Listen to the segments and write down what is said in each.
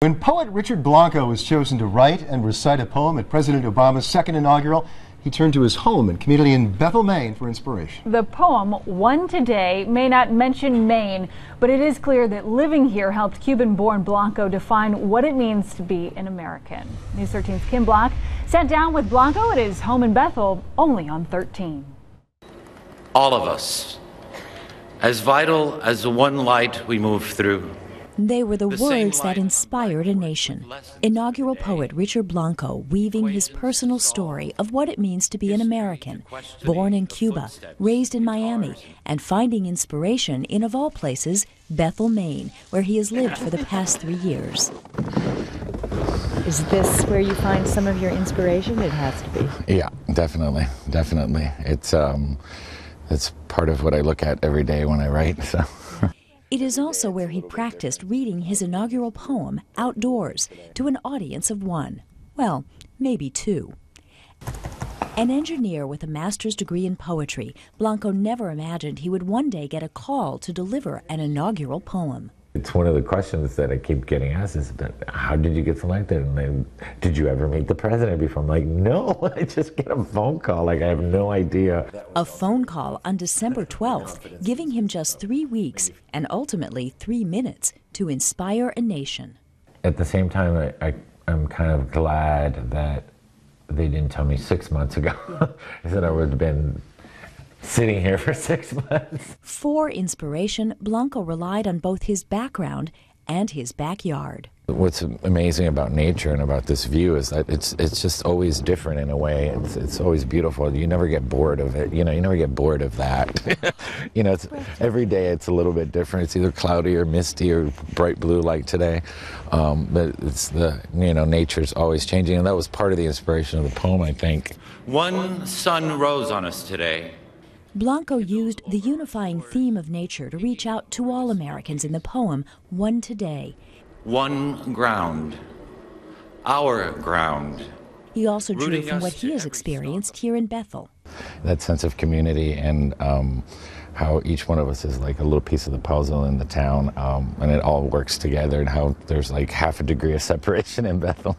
When poet Richard Blanco was chosen to write and recite a poem at President Obama's second inaugural, he turned to his home and community in Bethel, Maine for inspiration. The poem, One Today, may not mention Maine, but it is clear that living here helped Cuban-born Blanco define what it means to be an American. News 13's Kim Block sat down with Blanco at his home in Bethel, only on 13. All of us, as vital as the one light we move through. They were the words that inspired a nation. Inaugural poet Richard Blanco weaving his personal story of what it means to be an American, born in Cuba, raised in Miami, and finding inspiration in, of all places, Bethel, Maine, where he has lived for the past 3 years. Is this where you find some of your inspiration? It has to be. Yeah, definitely. It's part of what I look at every day when I write. So. It is also where he practiced reading his inaugural poem outdoors to an audience of one. Well, maybe two. An engineer with a master's degree in poetry, Blanco never imagined he would one day get a call to deliver an inaugural poem. It's one of the questions that I keep getting asked is, how did you get selected? And then, did you ever meet the president before? I'm like, no, I just get a phone call. Like, I have no idea. A phone call on December 12th, giving him just 3 weeks and ultimately 3 minutes to inspire a nation. At the same time, I'm kind of glad that they didn't tell me 6 months ago. I said I would have been sitting here for 6 months. For inspiration, Blanco relied on both his background and his backyard. What's amazing about nature and about this view is that it's just always different in a way. It's always beautiful. You never get bored of it. You never get bored of that. Every day it's a little bit different. It's either cloudy or misty or bright blue like today. But it's nature's always changing, and that was part of the inspiration of the poem, I think. One sun rose on us today. Blanco used the unifying theme of nature to reach out to all Americans in the poem, One Today. One ground, our ground. He also drew from what he has experienced here in Bethel. That sense of community and how each one of us is like a little piece of the puzzle in the town, and it all works together, and how there's like half a degree of separation in Bethel.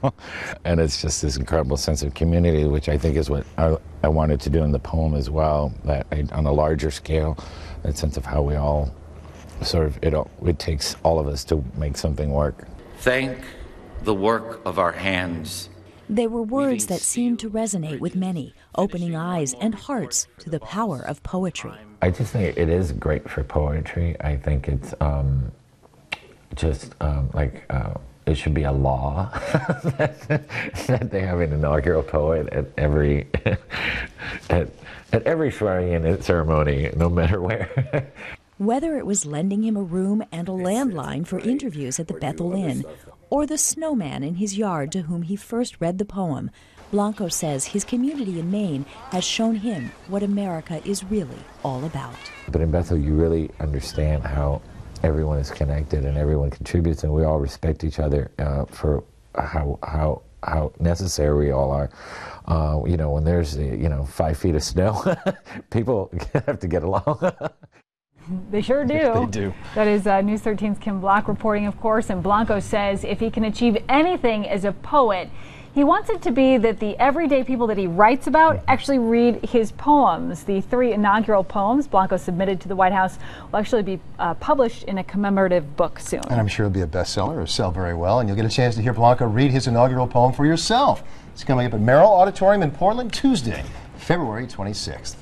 And it's just this incredible sense of community, which I think is what I wanted to do in the poem as well, that on a larger scale, that sense of how we all it takes all of us to make something work. Thank the work of our hands. They were words that seemed to resonate with many, opening eyes and hearts to the power of poetry. I just think it is great for poetry. I think it's it should be a law that they have an inaugural poet at every swearing-in ceremony, no matter where. Whether it was lending him a room and a landline for interviews at the Bethel Inn, or the snowman in his yard to whom he first read the poem, Blanco says his community in Maine has shown him what America is really all about. But in Bethel, you really understand how everyone is connected and everyone contributes, and we all respect each other for how necessary we all are. When there's 5 feet of snow, people have to get along. They sure do. Yes, they do. That is News 13's Kim Block reporting, of course, and Blanco says if he can achieve anything as a poet, he wants it to be that the everyday people that he writes about actually read his poems. The 3 inaugural poems Blanco submitted to the White House will actually be published in a commemorative book soon. And I'm sure it'll be a bestseller or sell very well, and you'll get a chance to hear Blanco read his inaugural poem for yourself. It's coming up at Merrill Auditorium in Portland Tuesday, February 26th.